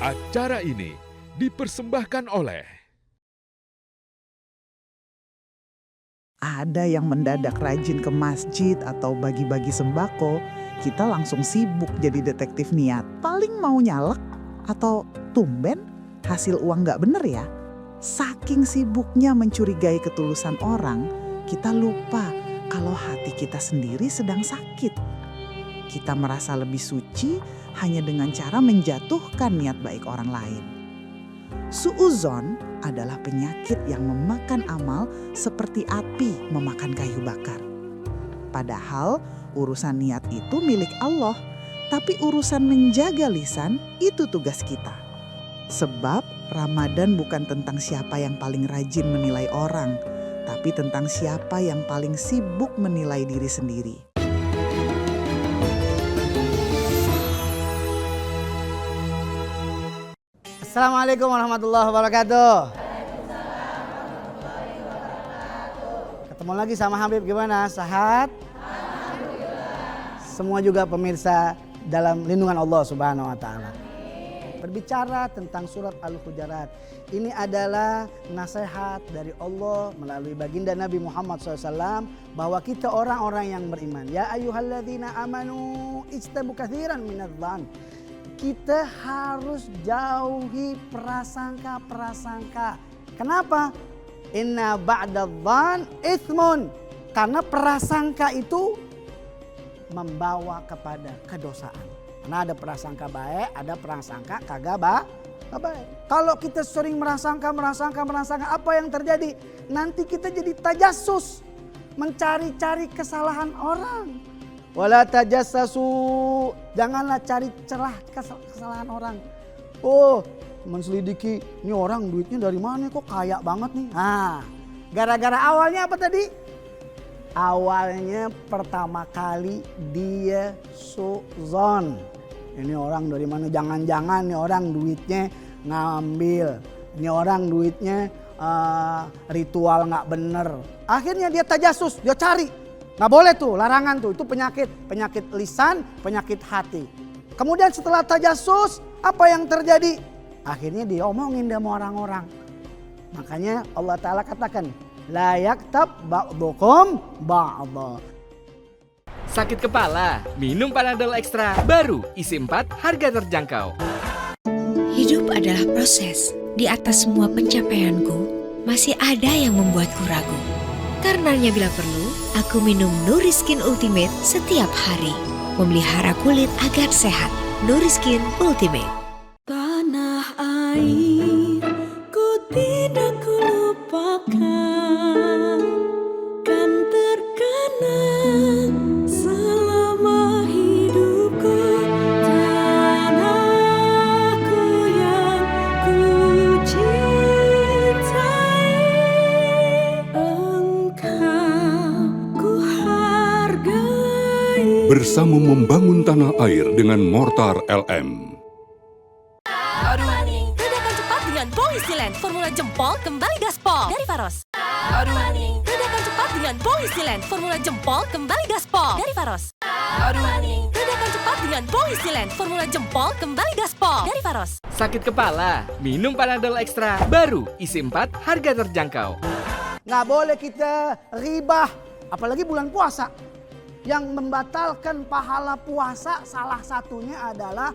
Acara ini dipersembahkan oleh Ada yang mendadak rajin ke masjid atau bagi-bagi sembako, kita langsung sibuk jadi detektif niat. Paling mau nyalek atau tumben hasil uang gak bener ya. Saking sibuknya mencurigai ketulusan orang, kita lupa kalau hati kita sendiri sedang sakit. Kita merasa lebih suci hanya dengan cara menjatuhkan niat baik orang lain. Suudzon adalah penyakit yang memakan amal seperti api memakan kayu bakar. Padahal urusan niat itu milik Allah, tapi urusan menjaga lisan itu tugas kita. Sebab Ramadan bukan tentang siapa yang paling rajin menilai orang, tapi tentang siapa yang paling sibuk menilai diri sendiri. Assalamualaikum warahmatullahi wabarakatuh. Ketemu lagi sama Habib, gimana? Sehat? Alhamdulillah. Semua juga pemirsa dalam lindungan Allah Subhanahu wa taala. Berbicara tentang surat Al-Hujurat, ini adalah nasihat dari Allah melalui baginda Nabi Muhammad SAW bahwa kita orang-orang yang beriman. Ya ayyuhalladzina amanu ijtanibu katsiran minadh-dhann. Kita harus jauhi prasangka-prasangka. Kenapa? Inna ba'dadh-dhann itsmun. Karena prasangka itu membawa kepada kedosaan. Karena ada prasangka baik, ada prasangka kagak baik. Kalau kita sering merasangka, apa yang terjadi? Nanti kita jadi tajassus, mencari-cari kesalahan orang. Wala tajassasu, janganlah cari celah kesalahan orang. Oh, menselidiki ini orang duitnya dari mana kok kaya banget nih. Nah, gara-gara awalnya apa tadi? Awalnya pertama kali dia suudzon. Ini orang dari mana? Jangan-jangan nih orang duitnya ngambil. Ini orang duitnya ritual nggak bener. Akhirnya dia tajassus, dia cari. Nggak boleh tuh, larangan tuh, itu penyakit lisan, penyakit hati. Kemudian setelah tajassus, apa yang terjadi? Akhirnya diomongin sama orang-orang. Makanya Allah Ta'ala katakan, la yaktab ba'dukum ba'da. Sakit kepala, minum Panadol Extra, baru isi 4, harga terjangkau. Hidup adalah proses. Di atas semua pencapaianku, masih ada yang membuatku ragu. Karenanya bila perlu, aku minum Nuriskin Ultimate setiap hari. Memelihara kulit agar sehat. Nuriskin Ultimate. Tanah air, ku tidak kulupakan. Kan terkenang selama hidupku. Tanahku yang ku cintai. Bersama membangun tanah air dengan Mortar LM. Ledakan cepat dengan Polisilen, formula jempol kembali gaspol dari Faros. Ledakan cepat dengan Polisilen, formula jempol kembali gaspol dari Faros. Ledakan cepat dengan Polisilen, formula jempol kembali gaspol dari Faros. Sakit kepala, minum Panadol Extra, baru isi 4, harga terjangkau. Nggak boleh kita ribah, apalagi bulan puasa. Yang membatalkan pahala puasa salah satunya adalah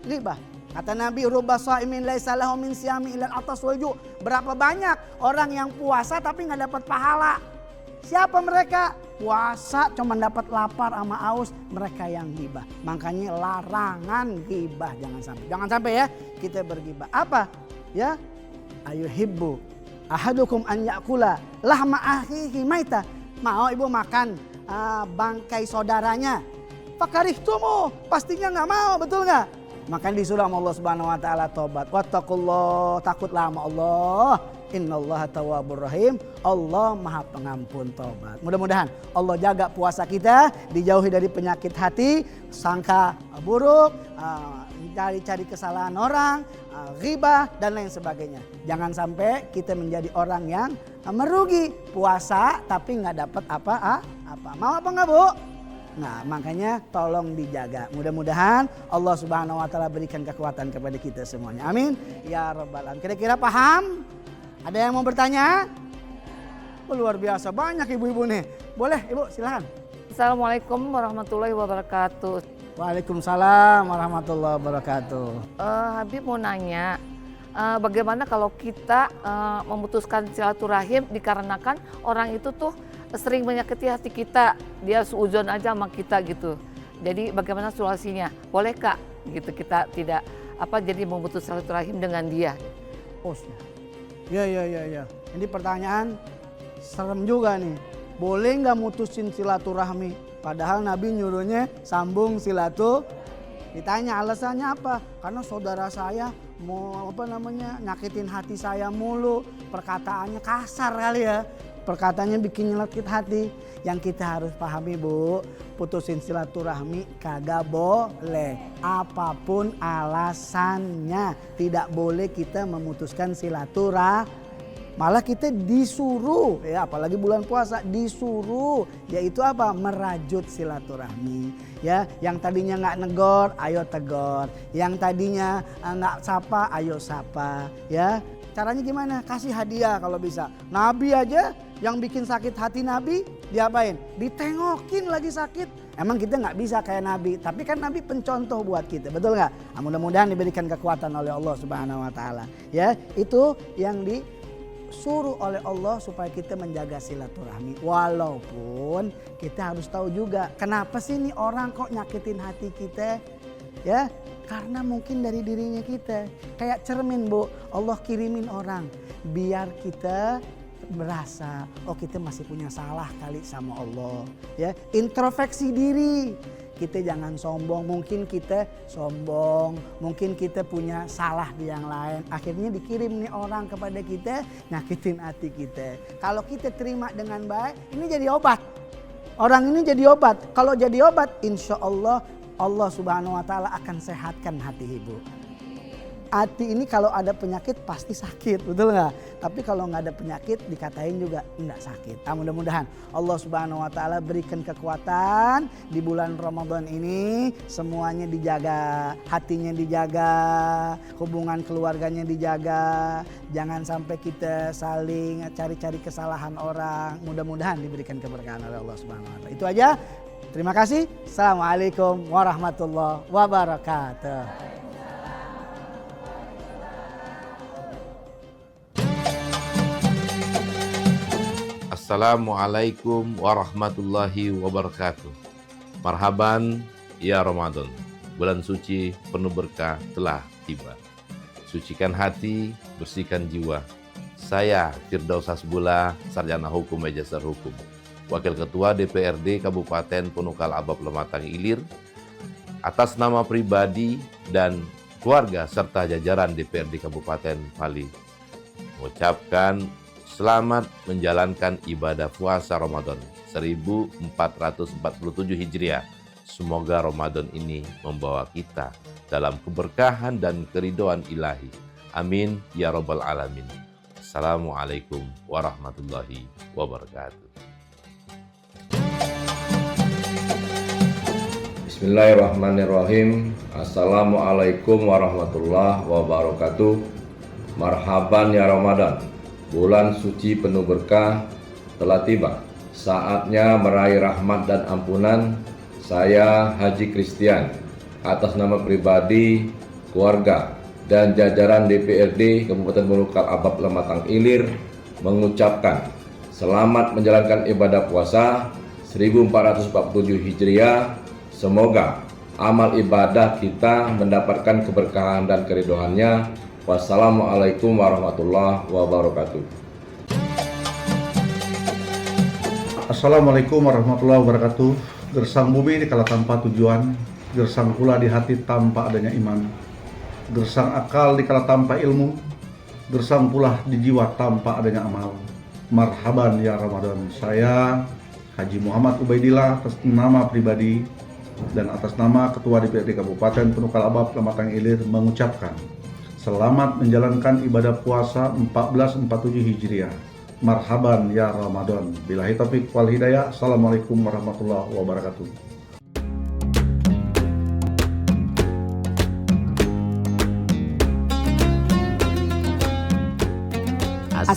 ribah. Kata Nabi, rubba shaimin laisa lahu min siyami ilal atas wal ju'. Berapa banyak orang yang puasa tapi nggak dapat pahala. Siapa mereka? Puasa cuma dapat lapar sama aus, mereka yang ghibah. Makanya larangan ghibah, jangan sampai ya kita berghibah. Apa? Ya, ayuhibbu ahadukum an ya'kula lahma akhihi maita. Mau ibu makan bangkai saudaranya? Fakarihtumu, pastinya nggak mau, betul nggak? Maka disuruh sama Allah Subhanahu wa taala tobat. Wattaqullah, takutlah sama Allah. Innallaha tawwabur rahim. Allah Maha Pengampun tobat. Mudah-mudahan Allah jaga puasa kita, dijauhi dari penyakit hati, sangka buruk, cari-cari kesalahan orang, ghibah dan lain sebagainya. Jangan sampai kita menjadi orang yang merugi puasa tapi nggak dapat apa-apa. Mau apa nggak, Bu? Nah, makanya tolong dijaga. Mudah-mudahan Allah Subhanahu wa taala berikan kekuatan kepada kita semuanya. Amin. Ya rabbal alamin. Kira-kira paham? Ada yang mau bertanya? Luar biasa banyak ibu-ibu nih. Boleh Ibu, silakan. Assalamualaikum warahmatullahi wabarakatuh. Waalaikumsalam warahmatullahi wabarakatuh. Habib mau nanya, bagaimana kalau kita memutuskan silaturahim dikarenakan orang itu tuh sering menyakiti hati kita, dia suudzon aja sama kita gitu. Jadi bagaimana solusinya? Boleh Kak gitu kita tidak jadi memutus silaturahim dengan dia? Ya. Ini pertanyaan serem juga nih. Boleh nggak mutusin silaturahmi? Padahal Nabi nyuruhnya sambung Ditanya alasannya apa? Karena saudara saya mau nyakitin hati saya mulu. Perkataannya kasar kali ya. Perkataannya bikin nyelekit hati. Yang kita harus pahami Bu, putusin silaturahmi kagak boleh. Apapun alasannya, tidak boleh kita memutuskan silaturahmi. Malah kita disuruh, ya apalagi bulan puasa disuruh, yaitu apa? Merajut silaturahmi. Ya, yang tadinya nggak negor, ayo tegor. Yang tadinya nggak sapa, ayo sapa. Ya, caranya gimana? Kasih hadiah kalau bisa. Nabi aja yang bikin sakit hati Nabi, diapain? Ditengokin lagi sakit. Emang kita nggak bisa kayak Nabi, tapi kan Nabi pencontoh buat kita, betul nggak? Nah, mudah-mudahan diberikan kekuatan oleh Allah Subhanahu Wa Taala. Ya, itu yang disuruh oleh Allah supaya kita menjaga silaturahmi. Walaupun kita harus tahu juga kenapa sih nih orang kok nyakitin hati kita, ya karena mungkin dari dirinya kita. Kayak cermin Bu, Allah kirimin orang biar kita berasa kita masih punya salah kali sama Allah. Ya, introspeksi diri. Kita jangan sombong, mungkin kita sombong, mungkin kita punya salah di yang lain. Akhirnya dikirim nih orang kepada kita, nyakitin hati kita. Kalau kita terima dengan baik, ini jadi obat. Orang ini jadi obat. Kalau jadi obat, insya Allah, Allah Subhanahu Wa Taala akan sehatkan hati ibu. Hati ini kalau ada penyakit pasti sakit, betul nggak? Tapi kalau nggak ada penyakit dikatain juga nggak sakit. Mudah-mudahan Allah Subhanahu Wa Taala berikan kekuatan di bulan Ramadan ini, semuanya dijaga, hatinya dijaga, hubungan keluarganya dijaga. Jangan sampai kita saling cari-cari kesalahan orang. Mudah-mudahan diberikan keberkahan oleh Allah Subhanahu Wa Taala. Itu aja. Terima kasih. Assalamualaikum warahmatullahi wabarakatuh. Assalamualaikum warahmatullahi wabarakatuh. Marhaban ya Ramadan. Bulan suci penuh berkah telah tiba. Sucikan hati, bersihkan jiwa. Saya Firdaus Hasbullah, Sarjana Hukum Magister Hukum, Wakil Ketua DPRD Kabupaten Punukal Abab Lematang Ilir, atas nama pribadi dan keluarga serta jajaran DPRD Kabupaten Pali, mengucapkan selamat menjalankan ibadah puasa Ramadan 1447 Hijriah. Semoga Ramadan ini membawa kita dalam keberkahan dan keridhaan ilahi. Amin ya rabbal alamin. Assalamualaikum warahmatullahi wabarakatuh. Bismillahirrahmanirrahim. Assalamualaikum warahmatullahi wabarakatuh. Marhaban ya Ramadan. Bulan suci penuh berkah telah tiba. Saatnya meraih rahmat dan ampunan. Saya Haji Christian, atas nama pribadi, keluarga, dan jajaran DPRD Kabupaten Punukal Abab Lematang Ilir, mengucapkan selamat menjalankan ibadah puasa 1447 Hijriah. Semoga amal ibadah kita mendapatkan keberkahan dan keridhoannya. Wassalamualaikum warahmatullahi wabarakatuh. Assalamualaikum warahmatullahi wabarakatuh. Gersang bumi dikala tanpa tujuan, gersang pula di hati tanpa adanya iman. Gersang akal dikala tanpa ilmu, gersang pula di jiwa tanpa adanya amal. Marhaban ya Ramadan. Saya Haji Muhammad Ubaidillah atas nama pribadi dan atas nama Ketua DPRD Kabupaten Punukal Abab Lematang Ilir mengucapkan selamat menjalankan ibadah puasa 1447 Hijriah. Marhaban ya Ramadan. Billahi taufiq wal hidayah. Assalamualaikum warahmatullahi wabarakatuh.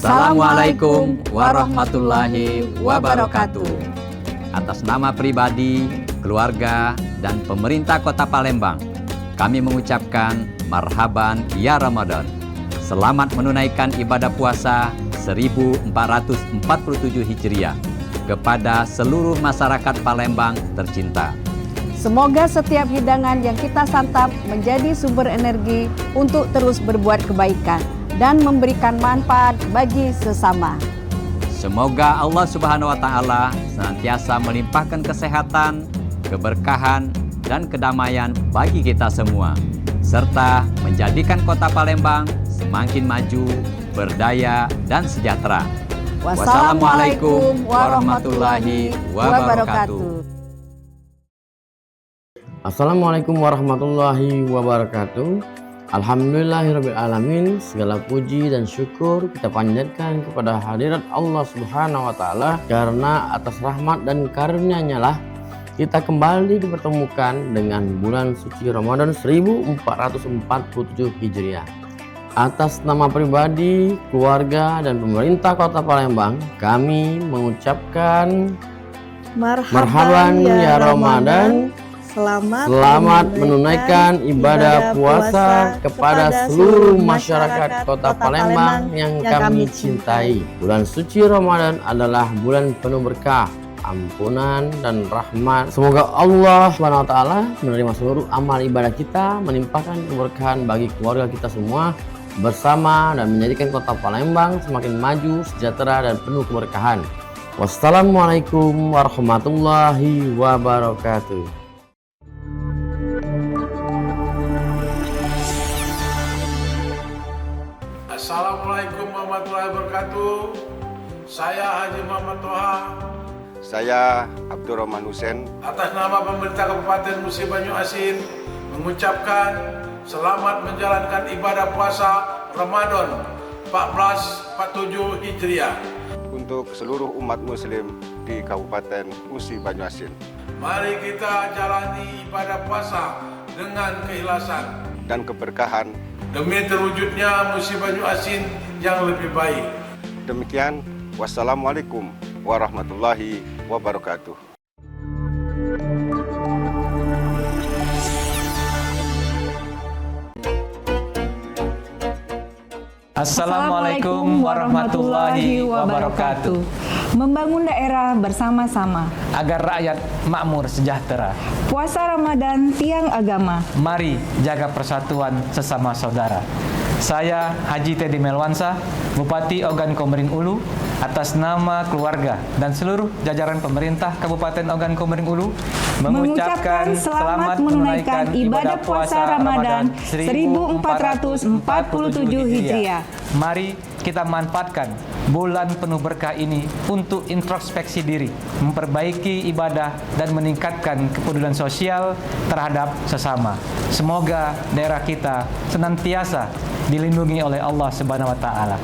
Wassalamualaikum warahmatullahi wabarakatuh. Atas nama pribadi, keluarga, dan pemerintah Kota Palembang, kami mengucapkan marhaban ya Ramadan. Selamat menunaikan ibadah puasa 1447 Hijriah kepada seluruh masyarakat Palembang tercinta. Semoga setiap hidangan yang kita santap menjadi sumber energi untuk terus berbuat kebaikan dan memberikan manfaat bagi sesama. Semoga Allah Subhanahu wa Ta'ala senantiasa melimpahkan kesehatan, keberkahan, dan kedamaian bagi kita semua, serta menjadikan Kota Palembang semakin maju, berdaya, dan sejahtera. Wassalamualaikum warahmatullahi wabarakatuh. Assalamualaikum warahmatullahi wabarakatuh. Alhamdulillahirrabbilalamin. Segala puji dan syukur kita panjatkan kepada hadirat Allah Subhanahu wa Ta'ala, karena atas rahmat dan karunia-Nya lah kita kembali dipertemukan dengan bulan suci Ramadan 1447 Hijriah. Atas nama pribadi, keluarga, dan pemerintah Kota Palembang, kami mengucapkan marhaban ya Ramadan. Selamat menunaikan ibadah puasa kepada seluruh masyarakat Kota Palembang yang kami cintai. Bulan suci Ramadan adalah bulan penuh berkah, ampunan, dan rahmat. Semoga Allah SWT menerima seluruh amal ibadah kita, menimpakan keberkahan bagi keluarga kita semua bersama, dan menjadikan Kota Palembang semakin maju, sejahtera, dan penuh keberkahan. Wassalamualaikum warahmatullahi wabarakatuh. Assalamualaikum warahmatullahi wabarakatuh. Saya Haji Muhammad Toha. Saya Abdurrahman Hussein. Atas nama pemerintah Kabupaten Musi Banyu Asin mengucapkan selamat menjalankan ibadah puasa Ramadan 1447 Hijriah untuk seluruh umat muslim di Kabupaten Musi Banyu Asin. Mari kita jalani ibadah puasa dengan keikhlasan dan keberkahan demi terwujudnya Musi Banyu Asin yang lebih baik. Demikian, wassalamualaikum warahmatullahi wabarakatuh. Assalamualaikum warahmatullahi wabarakatuh. Membangun daerah bersama-sama agar rakyat makmur sejahtera. Puasa Ramadan tiang agama. Mari jaga persatuan sesama saudara. Saya Haji Teddy Melwansa, Bupati Ogan Komering Ulu, atas nama keluarga dan seluruh jajaran pemerintah Kabupaten Ogan Komering Ulu mengucapkan selamat menunaikan ibadah puasa Ramadan 1447 Hijriah. Mari kita manfaatkan bulan penuh berkah ini untuk introspeksi diri, memperbaiki ibadah, dan meningkatkan kepedulian sosial terhadap sesama. Semoga daerah kita senantiasa dilindungi oleh Allah Subhanahu wa Ta'ala.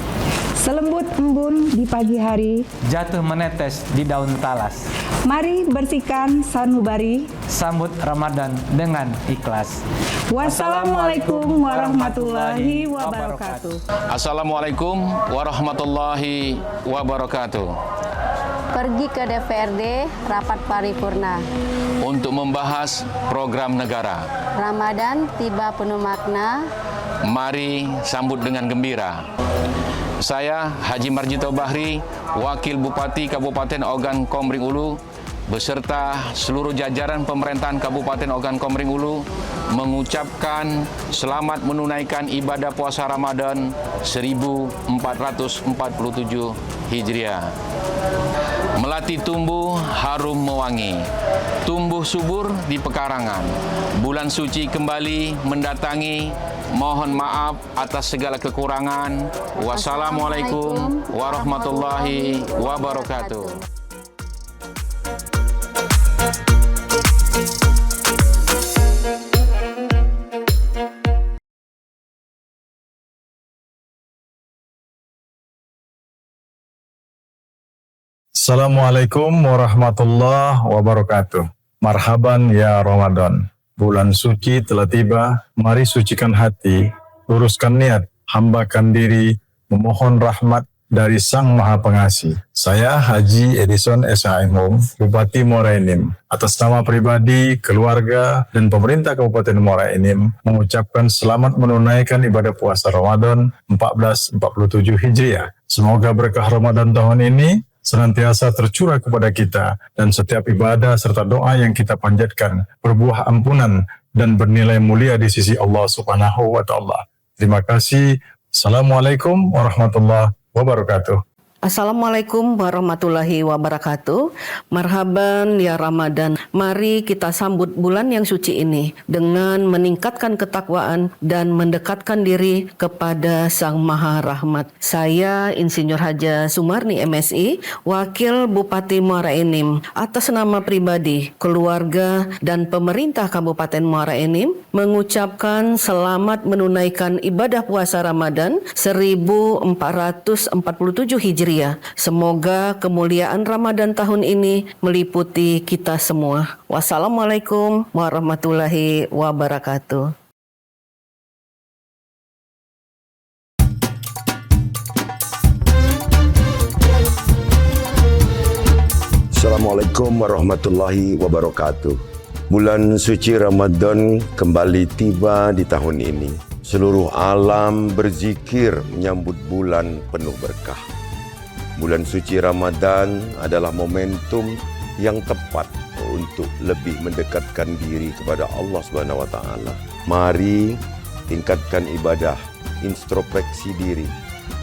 Selembut embun di pagi hari, jatuh menetes di daun talas. Mari bersihkan sanubari, sambut Ramadan dengan ikhlas. Wassalamualaikum warahmatullahi wabarakatuh. Assalamualaikum warahmatullahi wabarakatuh. Pergi ke DPRD rapat paripurna untuk membahas program negara. Ramadan tiba penuh makna. Mari sambut dengan gembira. Saya Haji Marjito Bahri, Wakil Bupati Kabupaten Ogan Komering Ulu, beserta seluruh jajaran pemerintahan Kabupaten Ogan Komering Ulu mengucapkan selamat menunaikan ibadah puasa Ramadan 1447 Hijriah. Melati tumbuh harum mewangi, tumbuh subur di pekarangan. Bulan suci kembali mendatangi. Mohon maaf atas segala kekurangan. Wassalamualaikum warahmatullahi wabarakatuh. Assalamualaikum warahmatullahi wabarakatuh. Marhaban ya Ramadan. Bulan suci telah tiba, mari sucikan hati, luruskan niat, hambakan diri, memohon rahmat dari Sang Maha Pengasih. Saya Haji Edison SHMO, Bupati Muara Enim. Atas nama pribadi, keluarga, dan pemerintah Kabupaten Muara Enim mengucapkan selamat menunaikan ibadah puasa Ramadan 1447 Hijriah. Semoga berkah Ramadan tahun ini senantiasa tercurah kepada kita dan setiap ibadah serta doa yang kita panjatkan berbuah ampunan dan bernilai mulia di sisi Allah Subhanahu wa Ta'ala. Terima kasih. Assalamualaikum warahmatullahi wabarakatuh. Assalamualaikum warahmatullahi wabarakatuh. Marhaban ya Ramadan. Mari kita sambut bulan yang suci ini dengan meningkatkan ketakwaan dan mendekatkan diri kepada Sang Maha Rahmat. Saya Insinyur Haja Sumarni MSI, Wakil Bupati Muara Enim. Atas nama pribadi, keluarga, dan pemerintah Kabupaten Muara Enim mengucapkan selamat menunaikan ibadah puasa Ramadan 1447 Hijriah. Semoga kemuliaan Ramadan tahun ini meliputi kita semua. Wassalamualaikum warahmatullahi wabarakatuh. Assalamualaikum warahmatullahi wabarakatuh. Bulan suci Ramadan kembali tiba di tahun ini. Seluruh alam berzikir menyambut bulan penuh berkah. Bulan suci Ramadan adalah momentum yang tepat untuk lebih mendekatkan diri kepada Allah Subhanahu wa Ta'ala. Mari tingkatkan ibadah, introspeksi diri,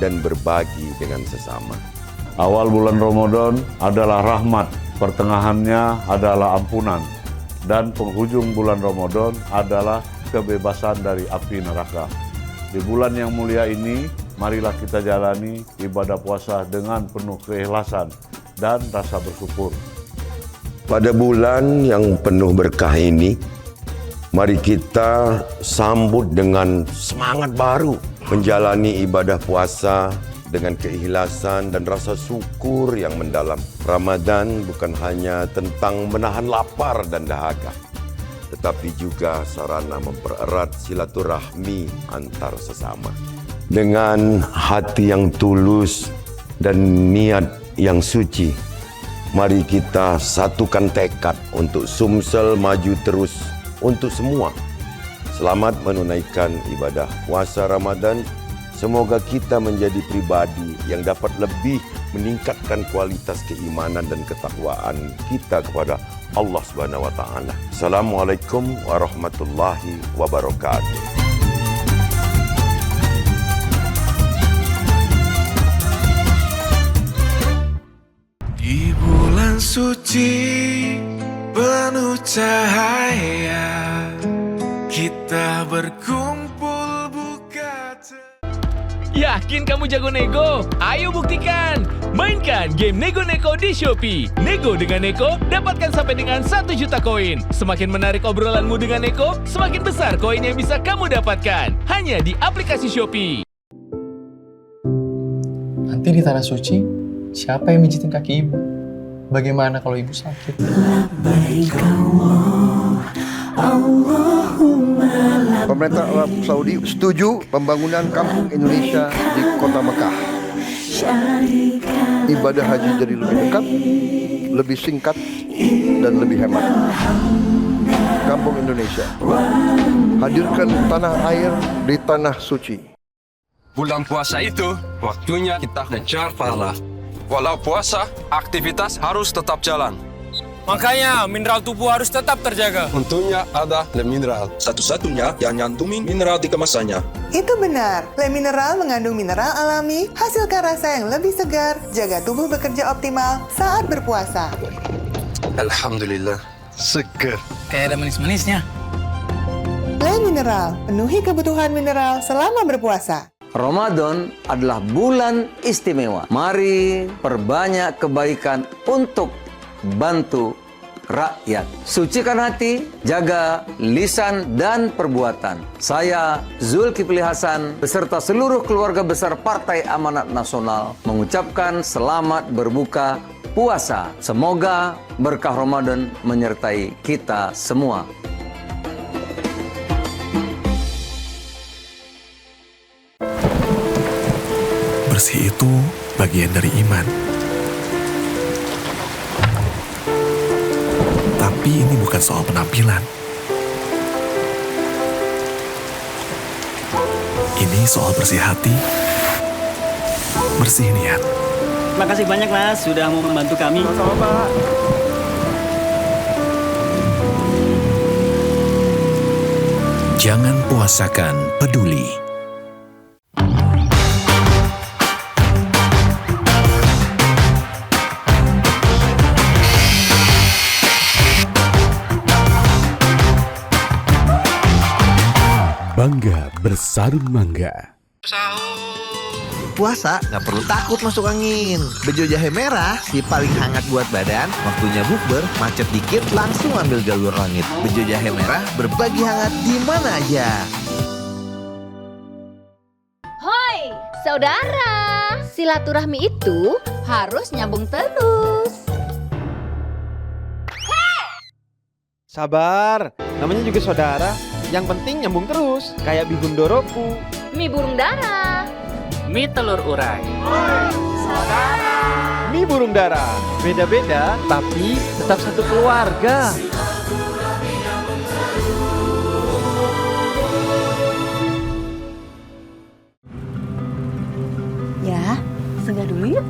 dan berbagi dengan sesama. Awal bulan Ramadan adalah rahmat, pertengahannya adalah ampunan, dan penghujung bulan Ramadan adalah kebebasan dari api neraka. Di bulan yang mulia ini, marilah kita jalani ibadah puasa dengan penuh keikhlasan dan rasa bersyukur. Pada bulan yang penuh berkah ini, mari kita sambut dengan semangat baru, menjalani ibadah puasa dengan keikhlasan dan rasa syukur yang mendalam. Ramadan bukan hanya tentang menahan lapar dan dahaga, tetapi juga sarana mempererat silaturahmi antar sesama. Dengan hati yang tulus dan niat yang suci, mari kita satukan tekad untuk Sumsel maju terus untuk semua. Selamat menunaikan ibadah puasa Ramadan. Semoga kita menjadi pribadi yang dapat lebih meningkatkan kualitas keimanan dan ketakwaan kita kepada Allah Subhanahu wa Ta'ala. Assalamualaikum warahmatullahi wabarakatuh. Di bulan suci penuh cahaya, kita berkumpul buka. Yakin kamu jago nego? Ayo buktikan! Mainkan game Nego Neko di Shopee. Nego dengan Neko, dapatkan sampai dengan 1 juta koin. Semakin menarik obrolanmu dengan Neko, semakin besar koin yang bisa kamu dapatkan. Hanya di aplikasi Shopee. Nanti di Tanah Suci, siapa yang mijitin kaki ibu? Bagaimana kalau ibu sakit? Pemerintah Arab Saudi setuju pembangunan kampung Indonesia di kota Mekah. Ibadah haji jadi lebih dekat, lebih singkat, dan lebih hemat. Kampung Indonesia, hadirkan tanah air di tanah suci. Bulan puasa itu, waktunya kita kejar pahala. Walau puasa, aktivitas harus tetap jalan. Makanya mineral tubuh harus tetap terjaga. Untungnya ada Le Mineral, satu-satunya yang nyantumin mineral di kemasannya. Itu benar, Le Mineral mengandung mineral alami, hasilkan rasa yang lebih segar, jaga tubuh bekerja optimal saat berpuasa. Alhamdulillah, seger. Kayak ada manis-manisnya. Le Mineral, penuhi kebutuhan mineral selama berpuasa. Ramadan adalah bulan istimewa. Mari perbanyak kebaikan untuk bantu rakyat. Sucikan hati, jaga lisan dan perbuatan. Saya Zulkifli Hasan beserta seluruh keluarga besar Partai Amanat Nasional mengucapkan selamat berbuka puasa. Semoga berkah Ramadan menyertai kita semua. Bersih itu bagian dari iman. Tapi ini bukan soal penampilan. Ini soal bersih hati, bersih niat. Terima kasih banyak Mas, sudah mau membantu kami. Sama-sama Pak. Jangan puasakan peduli. Bangga bersarung mangga. Puasa nggak perlu takut masuk angin. Bejo jahe merah si paling hangat buat badan. Waktunya bukber, macet dikit langsung ambil jalur langit. Bejo jahe merah berbagi hangat di mana aja. Hoi, saudara. Silaturahmi itu harus nyambung terus. Sabar, namanya juga saudara. Yang penting nyambung terus, kayak bihun doroku. Mie burung dara. Mie telur urai. Mie burung dara, beda-beda tapi tetap satu keluarga. Ya, singgah dulu yuk.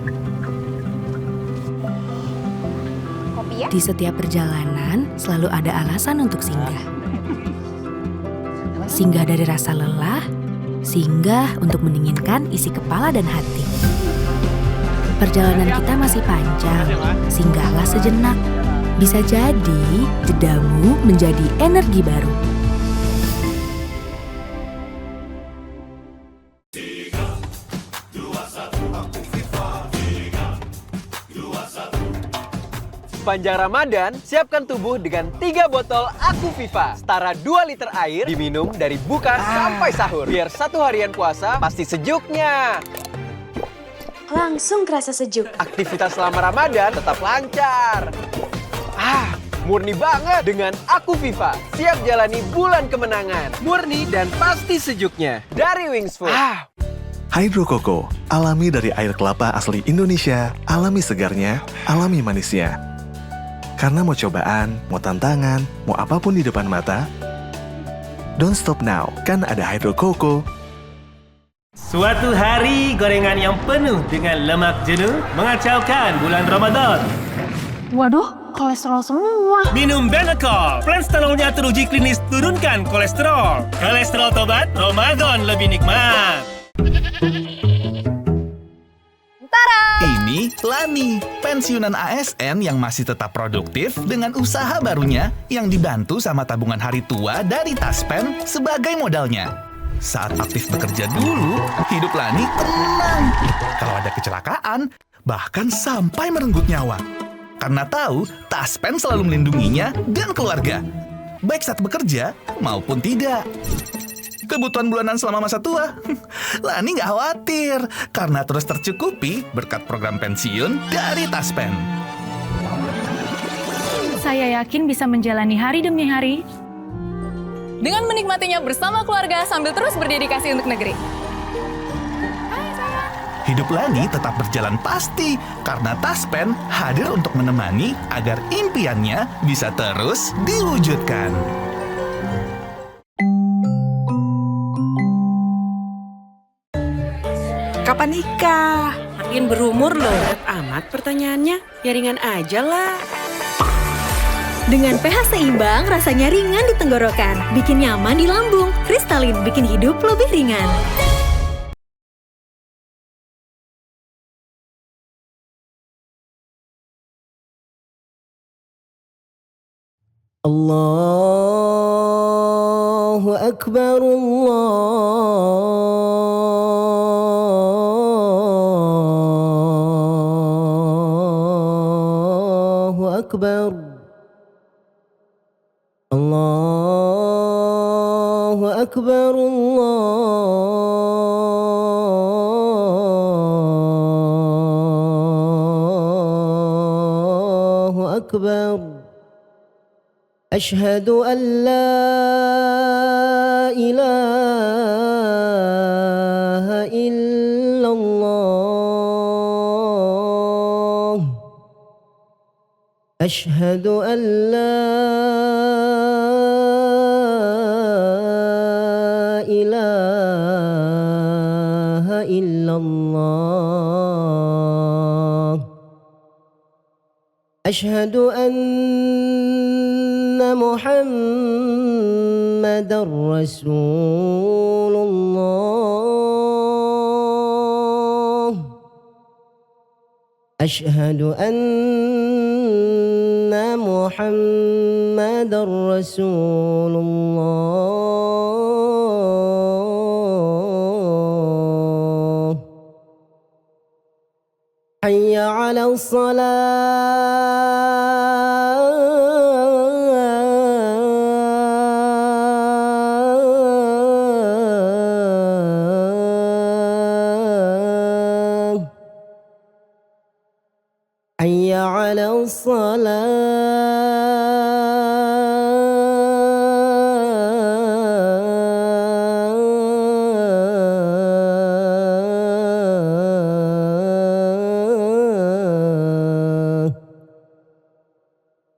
Kopi ya? Di setiap perjalanan selalu ada alasan untuk singgah. Singgah dari rasa lelah, singgah untuk mendinginkan isi kepala dan hati. Perjalanan kita masih panjang, singgahlah sejenak. Bisa jadi jedamu menjadi energi baru. Sepanjang Ramadan, siapkan tubuh dengan 3 botol Aku Viva. Setara 2 liter air diminum dari buka sampai sahur. Biar satu harian puasa pasti sejuknya. Langsung kerasa sejuk. Aktivitas selama Ramadan tetap lancar. Murni banget dengan Aku Viva. Siap jalani bulan kemenangan. Murni dan pasti sejuknya. Dari Wings Food. Hydro Coco, alami dari air kelapa asli Indonesia, alami segarnya, alami manisnya. Karena mau cobaan, mau tantangan, mau apapun di depan mata, don't stop now, kan ada Hydro Coco. Suatu hari gorengan yang penuh dengan lemak jenuh mengacaukan bulan Ramadan. Waduh, kolesterol semua. Minum Benecol. Planstalolnya teruji klinis turunkan kolesterol. Kolesterol tobat, Ramadan lebih nikmat. Ini Lani, pensiunan ASN yang masih tetap produktif dengan usaha barunya yang dibantu sama tabungan hari tua dari Taspen sebagai modalnya. Saat aktif bekerja dulu, hidup Lani tenang. Kalau ada kecelakaan, bahkan sampai merenggut nyawa. Karena tahu Taspen selalu melindunginya dan keluarga, baik saat bekerja maupun tidak. Kebutuhan bulanan selama masa tua, Lani nggak khawatir karena terus tercukupi berkat program pensiun dari Taspen. Saya yakin bisa menjalani hari demi hari dengan menikmatinya bersama keluarga sambil terus berdedikasi untuk negeri. Hidup Lani tetap berjalan pasti karena Taspen hadir untuk menemani agar impiannya bisa terus diwujudkan. Kapan nikah? Makin berumur loh. Berat amat pertanyaannya. Ya ringan aja lah. Dengan pH seimbang, rasanya ringan di tenggorokan. Bikin nyaman di lambung. Kristalin bikin hidup lebih ringan. Allahu Akbar, Allahu Akbar, Allahu Akbar, Allahu Akbar. أشهد أن لا إله إلا الله. أشهد أن لا إله إلا الله أشهد أن محمدا رسول الله أشهد أن محمدا رسول الله حي على الصلاة حي على الصلاة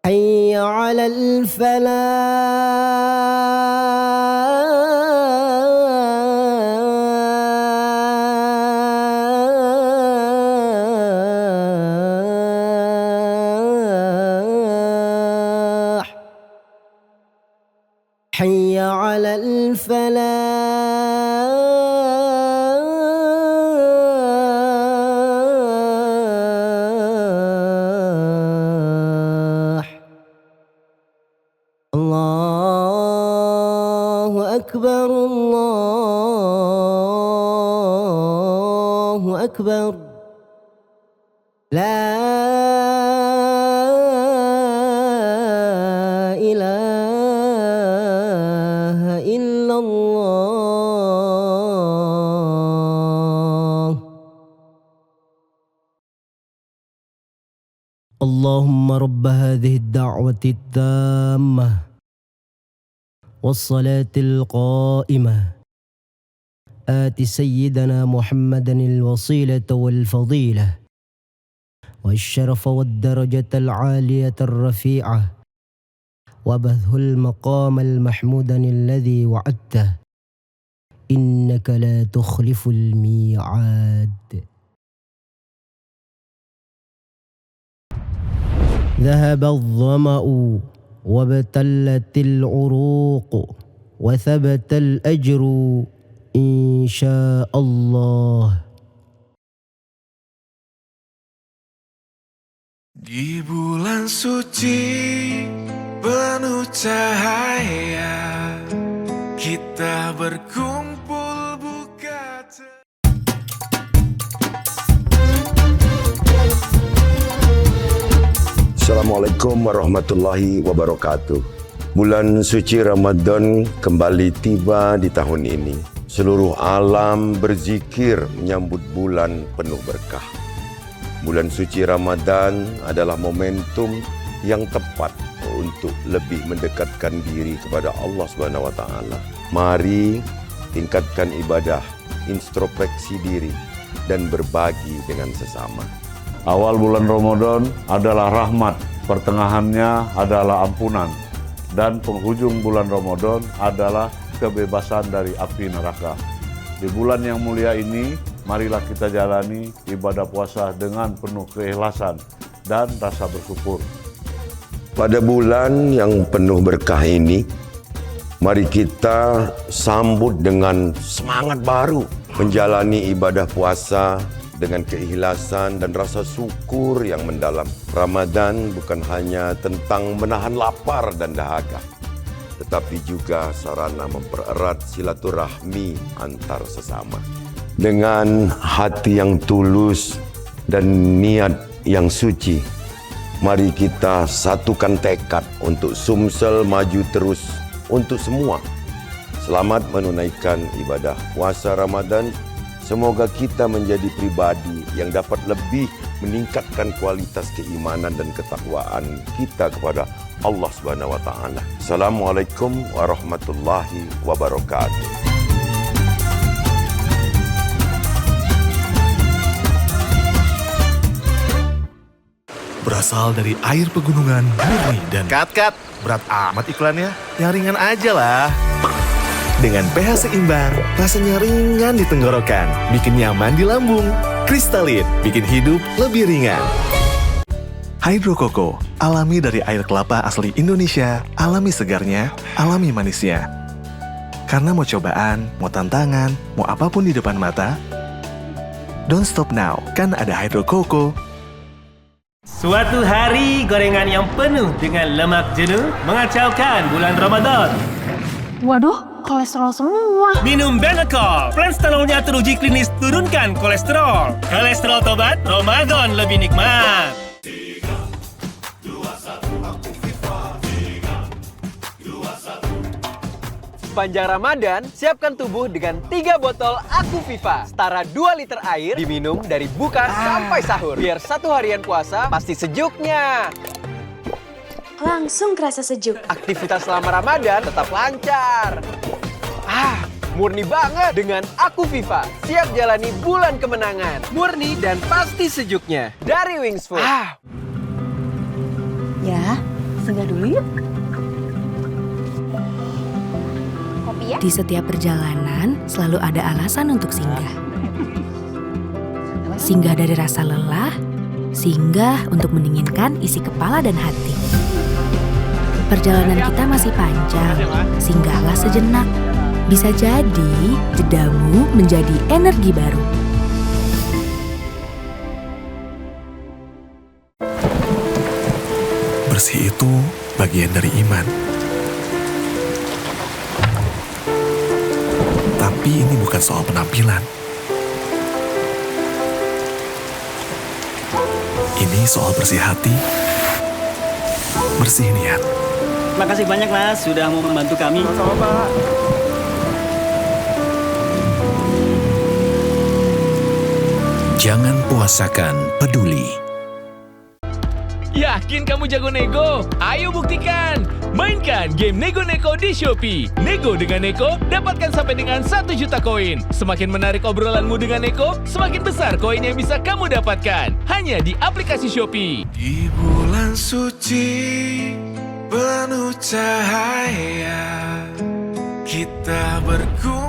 حي على الفلاح حي على الفلاح الله أكبر الله أكبر لا إله إلا الله اللهم رب هذه الدعوة التامة والصلاة القائمة آت سيدنا محمدا الوسيلة والفضيلة والشرف والدرجة العالية الرفيعة وابعثه المقام المحمود الذي وعدته إنك لا تخلف الميعاد ذهب الظمأ وابتلت العروق وثبت الأجر إن شاء الله. Di bulan suci penuh cahaya, kita berkumpul buka. Assalamualaikum warahmatullahi wabarakatuh. Bulan suci Ramadan kembali tiba di tahun ini. Seluruh alam berzikir menyambut bulan penuh berkah. Bulan suci Ramadan adalah momentum yang tepat untuk lebih mendekatkan diri kepada Allah Subhanahu wa taala. Mari tingkatkan ibadah, introspeksi diri dan berbagi dengan sesama. Awal bulan Ramadan adalah rahmat, pertengahannya adalah ampunan, dan penghujung bulan Ramadan adalah kebebasan dari api neraka. Di bulan yang mulia ini, marilah kita jalani ibadah puasa dengan penuh keikhlasan dan rasa bersyukur. Pada bulan yang penuh berkah ini, mari kita sambut dengan semangat baru, menjalani ibadah puasa dengan keikhlasan dan rasa syukur yang mendalam. Ramadan bukan hanya tentang menahan lapar dan dahaga, tetapi juga sarana mempererat silaturahmi antar sesama. Dengan hati yang tulus dan niat yang suci, mari kita satukan tekad untuk sumsel maju terus untuk semua. Selamat menunaikan ibadah puasa Ramadan. Semoga kita menjadi pribadi yang dapat lebih meningkatkan kualitas keimanan dan ketakwaan kita kepada Allah Subhanahu wa taala. Assalamualaikum warahmatullahi wabarakatuh. berasal dari air pegunungan murni dan kat. Berat amat iklannya. Yang ringan aja lah. Dengan pH seimbang, rasanya ringan di tenggorokan, bikin nyaman di lambung. Kristalin, bikin hidup lebih ringan. Hydro Coco, alami dari air kelapa asli Indonesia, alami segarnya, alami manisnya. Karena mau cobaan, mau tantangan, mau apapun di depan mata, don't stop now, kan ada Hydro Coco. Suatu hari gorengan yang penuh dengan lemak jenuh mengacaukan bulan Ramadan. Waduh, kolesterol semua. Minum Benecol, plan stanolnya teruji klinis turunkan kolesterol. Kolesterol tobat, Ramadan lebih nikmat. Sepanjang Ramadan, siapkan tubuh dengan 3 botol Aku Viva. Setara 2 liter air diminum dari buka sampai sahur. Biar satu harian puasa pasti sejuknya. Langsung kerasa sejuk. Aktivitas selama Ramadan tetap lancar. Murni banget dengan Aku Viva. Siap jalani bulan kemenangan. Murni dan pasti sejuknya. Dari Wings Food. Ya, singgah dulu yuk. Di setiap perjalanan selalu ada alasan untuk singgah. Singgah dari rasa lelah, singgah untuk mendinginkan isi kepala dan hati. Perjalanan kita masih panjang, singgahlah sejenak. Bisa jadi jedamu menjadi energi baru. Bersih itu bagian dari iman. Tapi ini bukan soal penampilan. Ini soal bersih hati, bersih niat. Makasih banyak Mas, sudah mau membantu kami. Sama Pak. Jangan puasakan peduli. Yakin kamu jago nego? Ayo buktikan! Mainkan game Nego Neko di Shopee. Nego dengan Neko, dapatkan sampai dengan 1 juta koin. Semakin menarik obrolanmu dengan Neko, semakin besar koin yang bisa kamu dapatkan. Hanya di aplikasi Shopee. Di bulan suci penuh cahaya, kita berkumpul